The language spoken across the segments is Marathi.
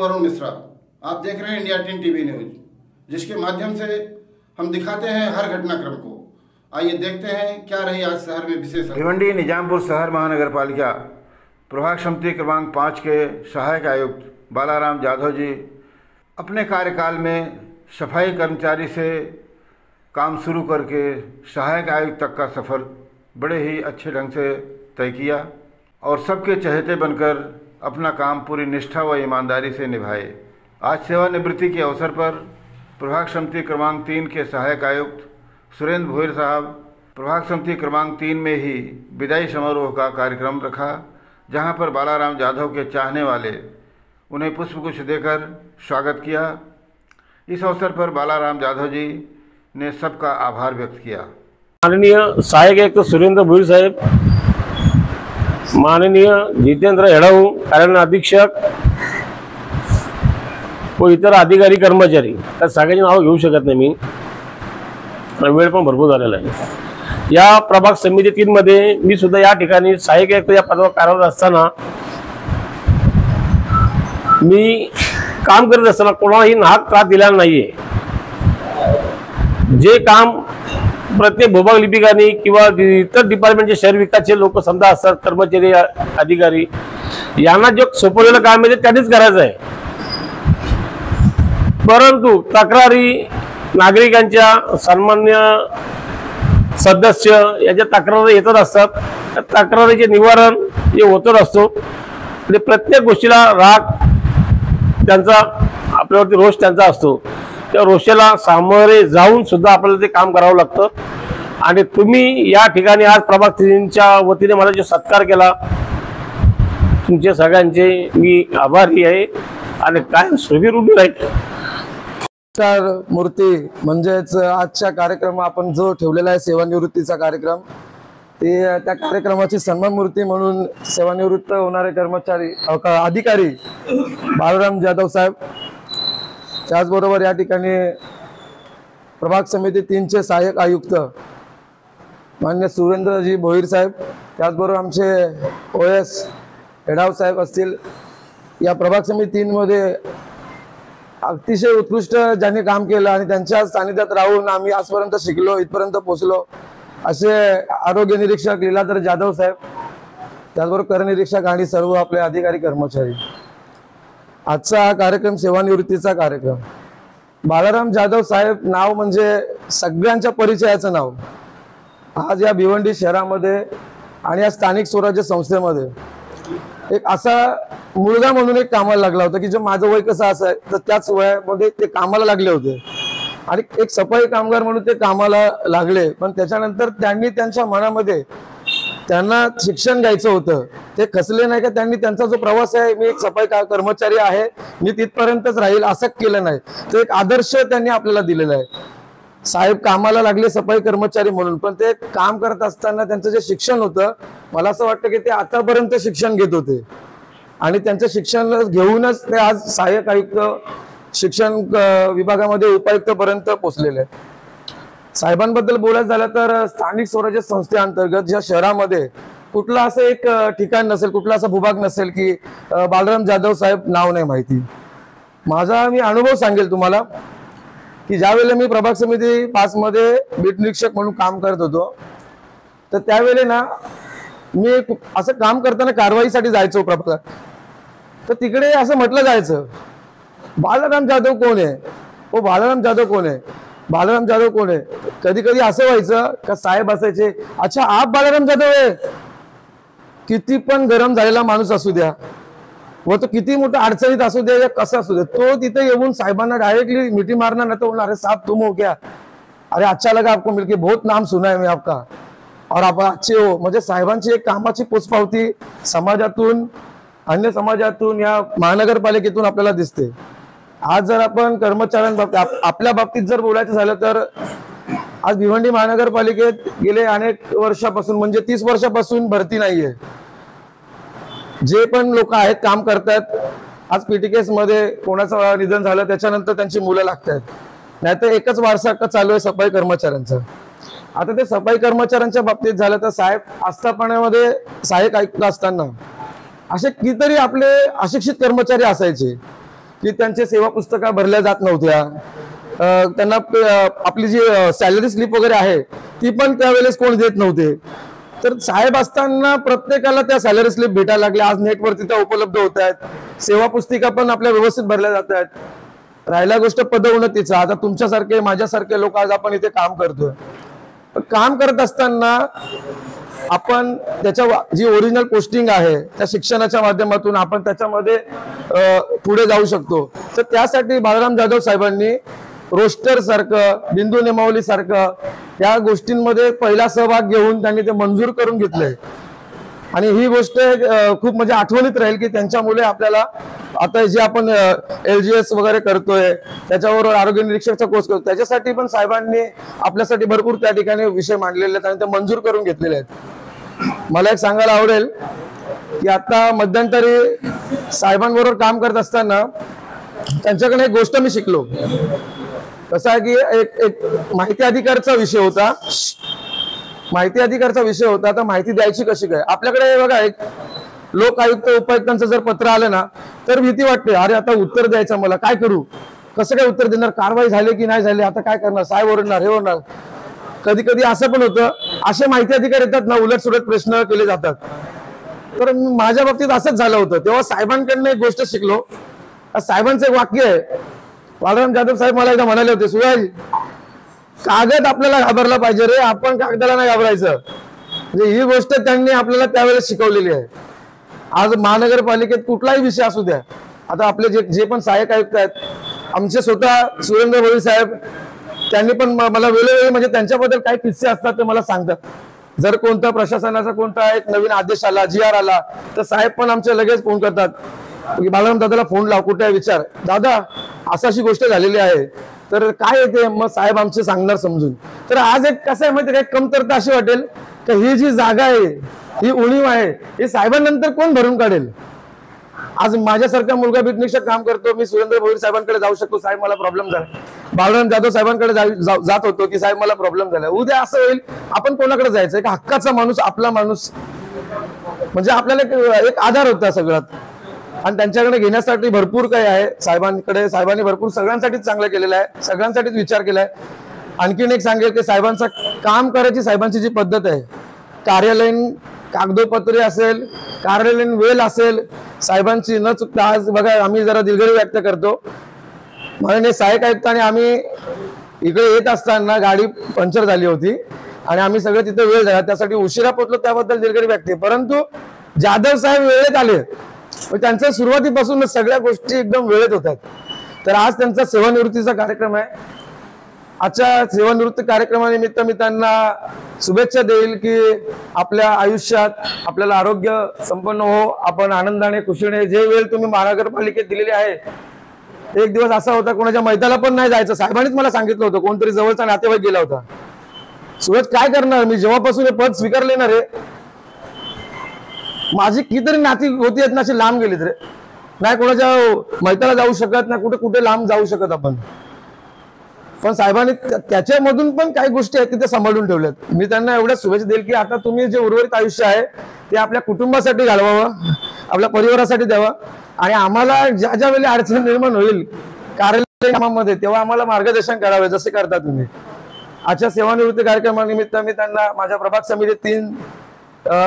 हूं वरुण मिश्रा। आप देख रहे हैं इंडिया 10 टीवी न्यूज, जिसके माध्यम से हम दिखाते हैं हर घटनाक्रम को। आइए देखते हैं क्या रही आज शहर में विशेष। भिवंडी निजामपुर शहर महानगर पालिका प्रभाग समिति क्रमांक 5 के सहायक आयुक्त बालाराम जाधव जी अपने कार्यकाल में सफाई कर्मचारी से काम शुरू करके सहायक आयुक्त तक का सफ़र बड़े ही अच्छे ढंग से तय किया और सबके चहेते बनकर अपना काम पूरी निष्ठा व ईमानदारी से निभाए। आज सेवानिवृत्ति के अवसर पर प्रभाग समिति क्रमांक 3 के सहायक आयुक्त सुरेंद्र भोईर साहब प्रभाग समिति क्रमांक 3 में ही विदाई समारोह का कार्यक्रम रखा, जहां पर बालाराम जाधव के चाहने वाले उन्हें पुष्पगुच्छ देकर स्वागत किया। इस अवसर पर बालाराम जाधव जी ने सबका आभार व्यक्त किया। माननीय सहायक आयुक्त सुरेंद्र भोईर साहेब, माननीय जितेंद्र हेडाऊ कार्यालय अधीक्षक व इतर अधिकारी कर्मचारी, त्या सगळ्यांची नाव घेऊ शकत नाही मी, वेळ पण भरपूर झालेला आहे। या प्रभाग समिती 3 मध्ये मी सुद्धा या ठिकाणी सहायक आयुक्त या पदावर कार्यरत असताना मी काम करत असताना कोणालाही नाहक त्रास दिलेला नाहीये। जे काम प्रत्येक भूभाग लिपिकांनी किंवा इतर डिपार्टमेंटचे शहर विकासचे लोक समजा असतात, कर्मचारी अधिकारी, यांना जे सोपवलेलं काम आहे ते त्यांनीच करायचं आहे। परंतु तक्रारी नागरिकांच्या सन्मान्य सदस्य याच्या तक्रारी येतच असतात, त्या तक्रारीचे निवारण हे होतच असतो आणि प्रत्येक गोष्टीला राग त्यांचा, आपल्यावरती रोष त्यांचा असतो। त्या रोषाला सामोरे जाऊन सुद्धा आपल्याला ते काम करावं लागतं आणि तुम्ही या ठिकाणी आज प्रभाग 3च्या वतीने मला जो सत्कार केला, तुमच्या सगळ्यांचे मी आभारी आहे आणि कायम सुखी रुढी राहील। मूर्ती म्हणजेच आजच्या कार्यक्रम आपण जो ठेवलेला आहे सेवानिवृत्तीचा कार्यक्रम, ते त्या कार्यक्रमाची सन्मान मूर्ती म्हणून सेवानिवृत्त होणारे कर्मचारी अधिकारी बालाराम जाधव साहेब, त्याचबरोबर या ठिकाणी प्रभाग समिती 3चे सहाय्यक आयुक्त मान्य सुरेंद्रजी भोईर साहेब, त्याचबरोबर आमचे OS हेडाव साहेब असतील। या प्रभाग समिती 3 मध्ये अतिशय उत्कृष्ट ज्यांनी काम केलं आणि त्यांच्या सानिध्यात राहून आम्ही आजपर्यंत शिकलो, इथपर्यंत पोहोचलो, असे आरोग्य निरीक्षक लीलाधर जाधव साहेब, त्याचबरोबर कर निरीक्षक आणि सर्व आपले अधिकारी कर्मचारी। आजचा हा कार्यक्रम सेवानिवृत्तीचा कार्यक्रम। बालाराम जाधव साहेब नाव म्हणजे सगळ्यांच्या परिचयाचं नाव। आज या भिवंडी शहरामध्ये आणि या स्थानिक स्वराज्य संस्थेमध्ये एक असा मुलगा म्हणून एक कामाला लागला होता की जो माझं वय कसं असाय तर त्याच वयामध्ये ते कामाला लागले होते आणि एक सफाई कामगार म्हणून ते कामाला लागले। पण त्याच्यानंतर त्यांनी त्यांच्या मनामध्ये त्यांना शिक्षण घ्यायचं होतं, ते खचले नाही का त्यांनी त्यांचा जो प्रवास आहे, मी एक सफाई कर्मचारी आहे, मी तिथपर्यंतच राहील असं केलं नाही। तो एक आदर्श त्यांनी आपल्याला दिलेला आहे। साहेब कामाला लागले सफाई कर्मचारी म्हणून, पण ते काम करत असताना त्यांचं जे शिक्षण होतं, मला असं वाटतं की ते आतापर्यंत शिक्षण घेत होते आणि त्यांचं शिक्षण घेऊनच ते आज सहाय्यक आयुक्त शिक्षण विभागामध्ये उपायुक्त पर्यंत पोहोचलेले आहेत। साहेबांबद्दल बोलायचं झालं तर स्थानिक स्वराज्य संस्थेअंतर्गत ज्या शहरामध्ये कुठला असं एक ठिकाण नसेल, कुठला असा भूभाग नसेल की बालाराम जाधव साहेब नाव नाही माहिती। माझा मी अनुभव सांगेल तुम्हाला की ज्यावेळेला मी प्रभाग समिती 5 मध्ये बीट निरीक्षक म्हणून काम करत होतो, तर त्यावेळेला ना मी असं काम करताना कारवाईसाठी जायचो प्रभागात, तर तिकडे असं म्हटलं जायचं बालाराम जाधव कोण आहे, ओ बालाराम जाधव कोण आहे, बालाराम जाधव कोण आहे। कधी कधी असं व्हायचं का साहेब असायचे, अच्छा आप बालाराम जाधव आहे, किती पण गरम झालेला माणूस असू द्या व तो किती मोठा अडचणीत असू द्या या कसा असू द्या, तो तिथे येऊन साहेबांना डायरेक्टली मिठी मारणार ना, तो बोलणार अरे साहब तुम हो क्या, अरे अच्छा लगा आपको मिलके, बहुत नाम सुना है मैं आपका और आप अच्छे हो। म्हणजे साहेबांची एक कामाची पोचपावती समाजातून, अन्य समाजातून, या महानगरपालिकेतून आपल्याला दिसते। आज जर आपण कर्मचाऱ्यांबाबतीत आपल्या बाबतीत जर बोलायचं झालं तर आज भिवंडी महानगरपालिकेत गेले अनेक वर्षापासून म्हणजे 30 वर्षापासून भरती नाहीये। जे पण लोक आहेत काम करतात, आज PTKS मध्ये कोणाचं निधन झालं त्याच्यानंतर त्यांची मुलं लागतात, नाहीतर एकच वारसा चालू आहे सफाई कर्मचाऱ्यांचा। आता ते सफाई कर्मचाऱ्यांच्या बाबतीत झालं तर साहेब आस्थापनामध्ये सहाय्यक आयुक्त असताना असे कितीतरी आपले अशिक्षित कर्मचारी असायचे की त्यांचे सेवा पुस्तका भरल्या जात नव्हत्या, त्यांना आपली जी सॅलरी स्लिप वगैरे आहे ती पण त्यावेळेस कोण देत नव्हते. तर साहेब असताना प्रत्येकाला त्या सॅलरी स्लिप भेटायला लागल्या. आज नेटवरती त्या उपलब्ध होत आहेत, सेवा पुस्तिका पण आपल्या व्यवस्थित भरल्या जात आहेत. राहिला गोष्ट पदोन्नतीचा, आता तुमच्यासारखे माझ्यासारखे लोक आज आपण इथे काम करतोय. काम करत असताना आपण त्याच्या जी ओरिजिनल पोस्टिंग आहे त्या शिक्षणाच्या माध्यमातून आपण त्याच्यामध्ये पुढे जाऊ शकतो. तर त्यासाठी बाळाराम जाधव साहेबांनी रोस्टर सारखं, बिंदू नेमावली सारखं या गोष्टींमध्ये पहिला सहभाग घेऊन त्यांनी ते मंजूर करून घेतलंय. आणि ही गोष्ट खूप म्हणजे आठवणीत राहील की त्यांच्यामुळे आपल्याला आता जे आपण LGS वगैरे करतोय, त्याच्याबरोबर आरोग्य निरीक्षकचा कोर्स करतो, त्याच्यासाठी पण साहेबांनी आपल्यासाठी भरपूर त्या ठिकाणी विषय मांडलेले आहेत आणि ते मंजूर करून घेतलेले आहेत. मला एक सांगायला आवडेल की आता मध्यंतरी साहेबांबरोबर काम करत असताना त्यांच्याकडे एक गोष्ट मी शिकलो. कसं आहे की एक माहिती अधिकारचा विषय होता. माहिती अधिकारचा विषय होता. आता माहिती द्यायची कशी काय, आपल्याकडे बघा एक लोक आयुक्त उपायुक्तांचं जर पत्र आलं ना तर भीती वाटते, अरे आता उत्तर द्यायचं, मला काय करू, कसं काय उत्तर देणार, कारवाई झाली की नाही झाली, आता काय करणार, साहेब ओरडणार, हे ओरडणार. कधी कधी असं पण होतं, असे माहिती अधिकार येतात ना, उलट सुलट प्रश्न केले जातात. तर माझ्या बाबतीत असंच झालं होतं. तेव्हा साहेबांकडनं एक गोष्ट शिकलो. साहेबांचं एक वाक्य आहे, बाळाराम जाधव साहेब मला एकदा म्हणाले होते, सूरज कागद आपल्याला घाबरला पाहिजे रे, आपण कागदाला नाही घाबरायचं. म्हणजे ही गोष्ट त्यांनी आपल्याला त्यावेळेस शिकवलेली आहे. आज महानगरपालिकेत कुठलाही विषय असू द्या, आता आपले जे पण सहाय्यक आयुक्त आहेत, आमचे स्वतः सुरेंद्र भोईर साहेब, त्यांनी पण मला वेळोवेळी म्हणजे त्यांच्याबद्दल काही किस्से असतात ते मला सांगतात. जर कोणता प्रशासनाचा कोणता एक नवीन आदेश आला, GR आला, तर साहेब पण आमचे लगेच फोन करतात की बाळाराम दादाला फोन लाव, कुठे आहे विचार, दादा अशी गोष्ट झालेली आहे, तर काय येते, मग साहेब आमचे सांगणार समजून. तर आज एक कसं आहे माहिती, काही कमतरता अशी वाटेल की ही जी जागा आहे, ही उणीव आहे, ही साहेबांनंतर कोण भरून काढेल. आज माझ्यासारखा मुलगा बिटनिक्षक काम करतो, मी सुरेंद्र भोईर साहेबांकडे जाऊ शकतो, साहेब मला प्रॉब्लेम झाला, बाळाराम जाधव साहेबांकडे जात होतो की साहेब मला प्रॉब्लेम झाला. उद्या असं होईल, आपण कोणाकडे जायचं, एक हक्काचा माणूस, आपला माणूस, म्हणजे आपल्याला एक आधार होता सगळ्यात. आणि त्यांच्याकडे घेण्यासाठी भरपूर काही आहे साहेबांनी भरपूर सगळ्यांसाठीच चांगलं केलेलं आहे, सगळ्यांसाठीच विचार केलाय. आणखीन एक सांगेल की साहेबांचा काम करायची साहेबांची जी पद्धत आहे, कार्यालयीन कागदोपत्री असेल, कार्यालयीन वेळ असेल, साहेबांची न चुकता. आज बघा, आम्ही जरा दिलगिरी व्यक्त करतो, माननीय सहाय्यक आयुक्तांनी आम्ही इकडे येत असताना गाडी पंक्चर झाली होती आणि आम्ही सगळे तिथे वेळ झाला, त्यासाठी उशिरा पोहोचलो, त्याबद्दल दिलगिरी व्यक्त. परंतु जाधव साहेब वेळेत आले, त्यांच्या सुरुवातीपासून सगळ्या गोष्टी एकदम वेळेत होतात. तर आज त्यांचा सेवानिवृत्तीचा कार्यक्रम आहे. आजच्या सेवानिवृत्ती कार्यक्रमानिमित्त मी त्यांना शुभेच्छा देईल की आपल्या आयुष्यात आपल्याला आरोग्य संपन्न हो, आपण आनंदाने खुशीने, जे वेळ तुम्ही महानगरपालिकेत दिलेली आहे. एक दिवस असा होता, कोणाच्या मैदानाला पण नाही जायचं, साहेबांनीच मला सांगितलं होतं, कोणतरी जवळचा नातेवाईक गेला होता, सूरज काय करणार, मी जेव्हापासून हे पद स्वीकारले ना रे, माझी कितीतरी नाती होती आहेत ना, अशी लांब गेलीत रे, नाही कोणाच्या मैताला जाऊ शकत, नाही कुठे कुठे लांब जाऊ शकत आपण. पण साहेबांनी त्याच्यामधून पण काही गोष्टी आहेत तिथे सांभाळून ठेवल्यात. मी त्यांना एवढ्या शुभेच्छा देईल की आता तुम्ही जे उर्वरित आयुष्य आहे ते आपल्या कुटुंबासाठी घालवावं, आपल्या परिवारासाठी द्यावं. आणि आम्हाला ज्या ज्या वेळी अडचण निर्माण होईल कार्यालय कामामध्ये, तेव्हा आम्हाला मार्गदर्शन करावे, जसे करता तुम्ही. आजच्या सेवानिवृत्ती कार्यक्रमानिमित्त मी त्यांना माझ्या प्रभाग समिती 3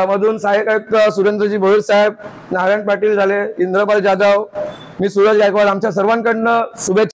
मधून सहाय्यक आयुक्त सुरेंद्रजी भोईर साहेब, नारायण पाटील झाले, इंद्रपाल जाधव, मी सूरज गायकवाड, आमच्या सर्वांकडनं शुभेच्छा.